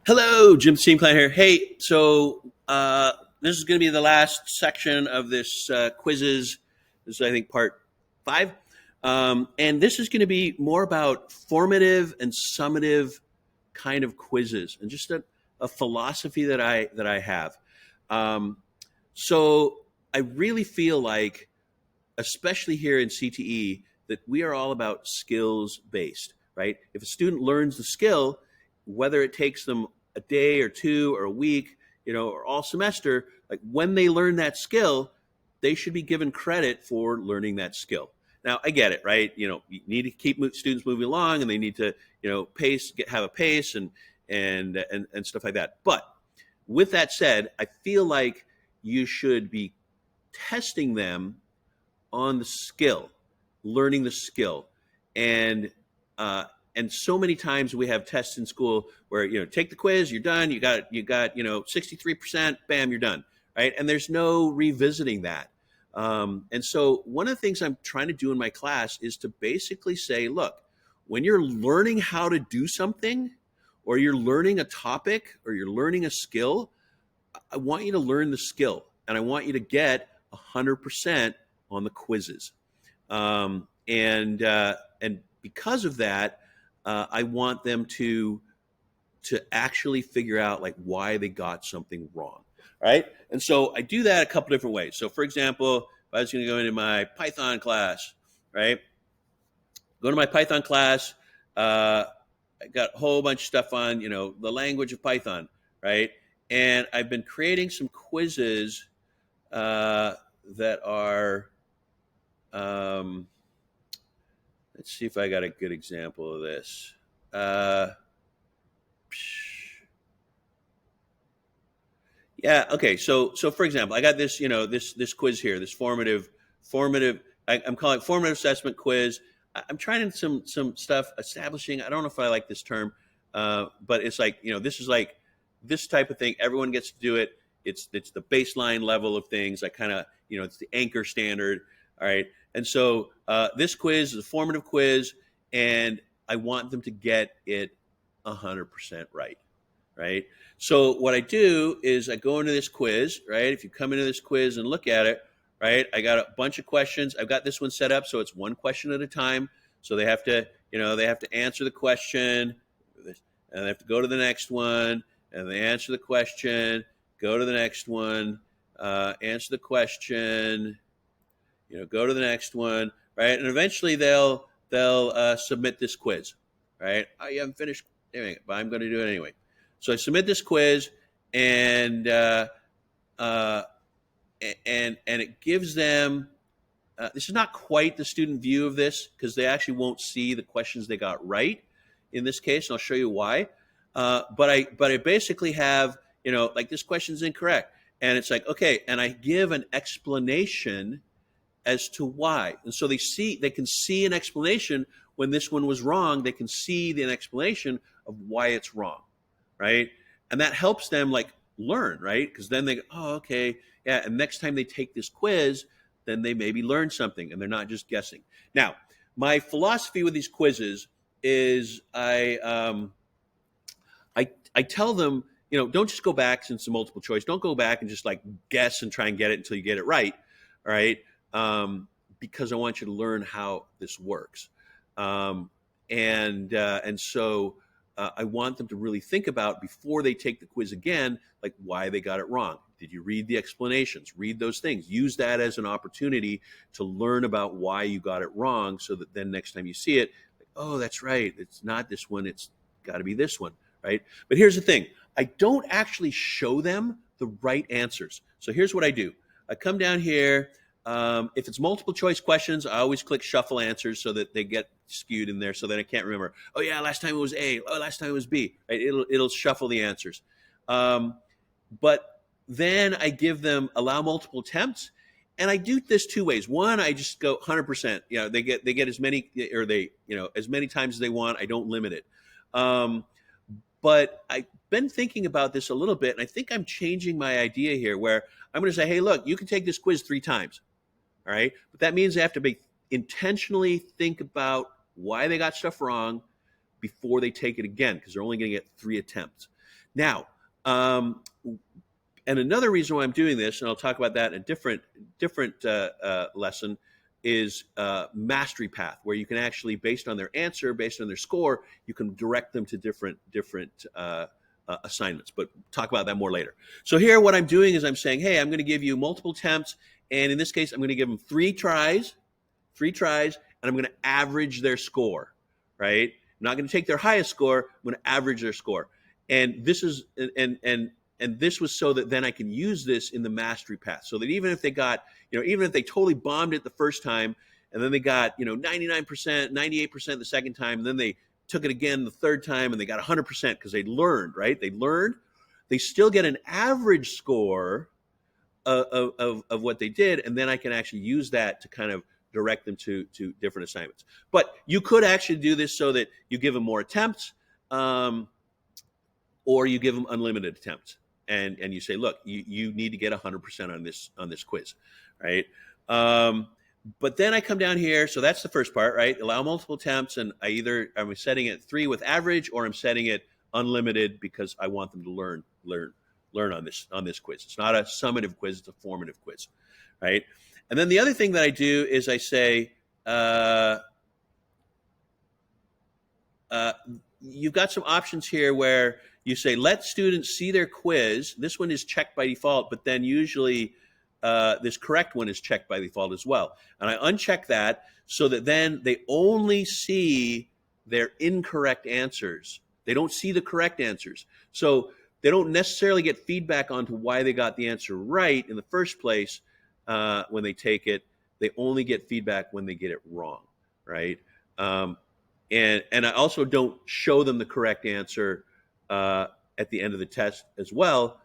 Hello, Jim Steamclan here. Hey, this is going to be the last section of this quizzes. This is, I think, part five, and this is going to be more about formative and summative kind of quizzes, and just a philosophy that I have. Um, so I really feel like, especially here in CTE, that we are all about skills based, right? If a student learns the skill, whether it takes them a day or two or a week, or all semester, like when they learn that skill, they should be given credit for learning that skill. Now, I get it, right? You need to keep students moving along, and they need to, pace, have a pace, and stuff like that. But with that said, I feel like you should be testing them on the skill, learning the skill, and uh, and so many times we have tests in school where take the quiz, you're done, you got 63%, bam, you're done, right? And there's no revisiting that. And so one of the things I'm trying to do in my class is to basically say, look, when you're learning how to do something, or you're learning a topic, or you're learning a skill, I want you to learn the skill, and I want you to get 100% on the quizzes. And because of that, I want them to actually figure out like why they got something wrong, right? And so I do that a couple different ways. So, for example, if I was going to go into my Python class, right? Go to my Python class. I got a whole bunch of stuff on the language of Python, right? And I've been creating some quizzes that are. Um, let's see if I got a good example of this. Uh, yeah. Okay. So for example, I got this this quiz here, this formative. I'm calling it formative assessment quiz. I'm trying some stuff establishing. I don't know if I like this term, but it's like this is like this type of thing. Everyone gets to do it. It's the baseline level of things. I kind of it's the anchor standard. All right. And so this quiz is a formative quiz, and I want them to get it 100% right. Right. So what I do is I go into this quiz, right? If you come into this quiz and look at it, right? I got a bunch of questions. I've got this one set up so it's one question at a time. So they have to, they have to answer the question, and they have to go to the next one, and they answer the question, go to the next one, answer the question, go to the next one, right? And eventually they'll submit this quiz, right? Oh, you haven't finished doing it, but I'm going to do it anyway. So I submit this quiz, and uh, and it gives them. This is not quite the student view of this because they actually won't see the questions they got right in this case, and I'll show you why. But I basically have like this question's incorrect, and it's like okay, and I give an explanation as to why, and so they can see an explanation when this one was wrong. They can see an explanation of why it's wrong, right? And that helps them like learn, right? Because then they go, oh, okay, yeah. And next time they take this quiz, then they maybe learn something, and they're not just guessing. Now, my philosophy with these quizzes is I tell them, don't just go back since the multiple choice. Don't go back and just like guess and try and get it until you get it right, all right? Because I want you to learn how this works, and so I want them to really think about before they take the quiz again, like why they got it wrong. Did you read the explanations? Read those things. Use that as an opportunity to learn about why you got it wrong, so that then next time you see it, like, oh, that's right. It's not this one. It's got to be this one, right? But here's the thing. I don't actually show them the right answers. So here's what I do. I come down here. If it's multiple choice questions, I always click shuffle answers so that they get skewed in there so that I can't remember. Oh yeah, last time it was A. Oh, last time it was B. Right? It'll shuffle the answers. But then I give them allow multiple attempts, and I do this two ways. One, I just go 100%. They get as many or they as many times as they want. I don't limit it. But I've been thinking about this a little bit, and I think I'm changing my idea here where I'm going to say, hey, look, you can take this quiz 3 times. All right. But that means they have to be intentionally think about why they got stuff wrong before they take it again, because they're only going to get 3 attempts. Now, and another reason why I'm doing this, and I'll talk about that in a different lesson, is mastery path, where you can actually, based on their answer, based on their score, you can direct them to different assignments. But talk about that more later. So here, what I'm doing is I'm saying, hey, I'm going to give you multiple attempts, and in this case, I'm going to give them three tries, and I'm going to average their score, right? I'm not going to take their highest score. I'm going to average their score, and this is and this was so that then I can use this in the mastery path, so that even if they got, even if they totally bombed it the first time, and then they got, 99%, 98% the second time, and then they took it again the third time and they got 100% because they learned, right? They still get an average score of what they did, and then I can actually use that to kind of direct them to different assignments. But you could actually do this so that you give them more attempts, or you give them unlimited attempts, and you say, look, you need to get 100% on this quiz, right? But then I come down here, so that's the first part, right? Allow multiple attempts, and I'm setting it 3 with average, or I'm setting it unlimited because I want them to learn on this quiz. It's not a summative quiz; it's a formative quiz, right? And then the other thing that I do is I say, you've got some options here where you say, let students see their quiz. This one is checked by default, but then usually this correct one is checked by default as well. And I uncheck that so that then they only see their incorrect answers. They don't see the correct answers. So they don't necessarily get feedback onto why they got the answer right in the first place when they take it. They only get feedback when they get it wrong, right? And I also don't show them the correct answer at the end of the test as well,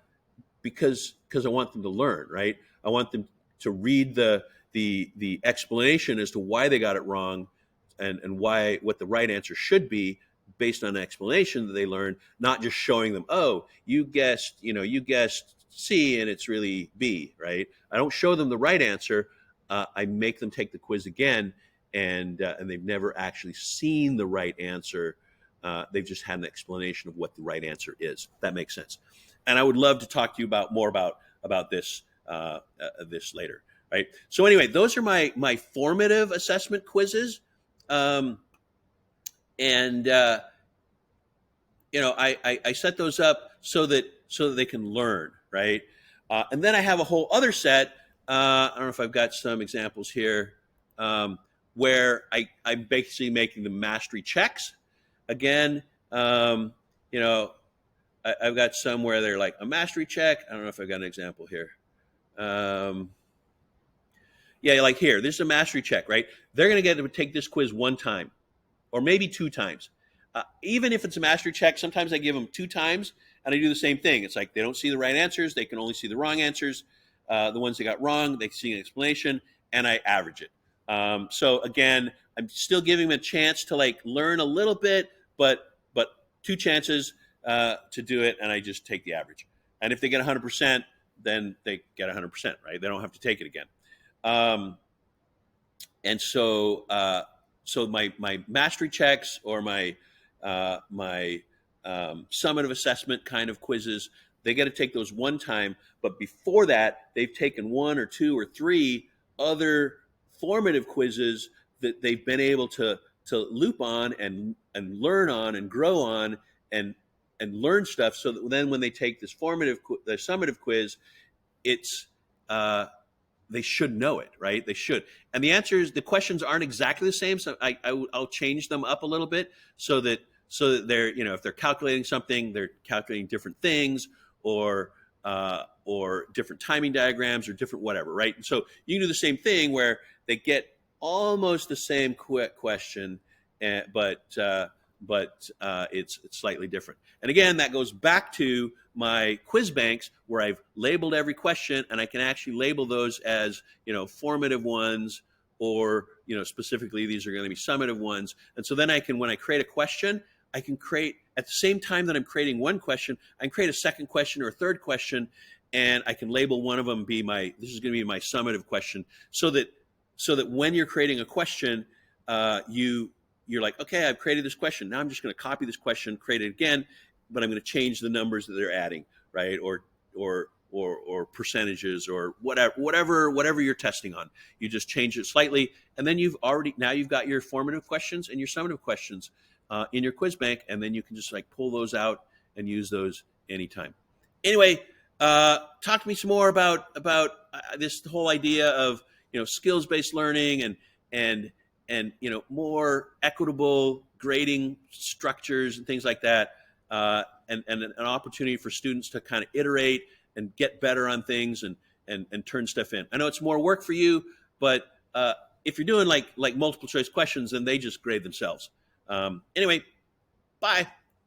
because I want them to learn, right? I want them to read the explanation as to why they got it wrong, and what the right answer should be based on an explanation that they learned, not just showing them, oh, you guessed C and it's really B, right? I don't show them the right answer. I make them take the quiz again, and they've never actually seen the right answer. They've just had an explanation of what the right answer is. If that makes sense. And I would love to talk to you more about this this later, right? So anyway, those are my formative assessment quizzes, and I set those up so that they can learn, right? And then I have a whole other set. I don't know if I've got some examples here, where I'm basically making the mastery checks. Again, I've got some where they're like a mastery check. I don't know if I've got an example here. Yeah, like here, this is a mastery check, right? They're going to get to take this quiz one time, or maybe 2 times. Even if it's a mastery check, sometimes I give them 2 times, and I do the same thing. It's like they don't see the right answers. They can only see the wrong answers. The ones they got wrong, they see an explanation, and I average it. So again, I'm still giving them a chance to learn a little bit, but 2 chances to do it, and I just take the average. And if they get 100%, then they get 100%, right? They don't have to take it again. And so my mastery checks, or my summative assessment kind of quizzes, they get to take those one time, but before that, they've taken 1 or 2 or 3 other formative quizzes that they've been able to loop on and learn on and grow on and learn stuff, so that then when they take this the summative quiz, it's they should know it, right? They should. And the questions aren't exactly the same, so I'll change them up a little bit so that they're, if they're calculating something, they're calculating different things, or different timing diagrams, or different whatever, right? And so you can do the same thing where they get almost the same question, but it's slightly different. And again, that goes back to my quiz banks, where I've labeled every question, and I can actually label those as formative ones, or specifically these are going to be summative ones. And so then when I create a question, I can create, at the same time that I'm creating one question, I can create a second question or a third question, and I can label one of them this is going to be my summative question, so that when you're creating a question, you're like, okay, I've created this question. Now I'm just going to copy this question, create it again, but I'm going to change the numbers that they're adding, right? Or percentages or whatever you're testing on. You just change it slightly, and then you've got your formative questions and your summative questions in your quiz bank, and then you can just like pull those out and use those anytime. Anyway, talk to me some more about this whole idea of skills based learning and more equitable grading structures and things like that, and an opportunity for students to kind of iterate and get better on things and turn stuff in. I know it's more work for you, but if you're doing like multiple choice questions, then they just grade themselves. Anyway, bye.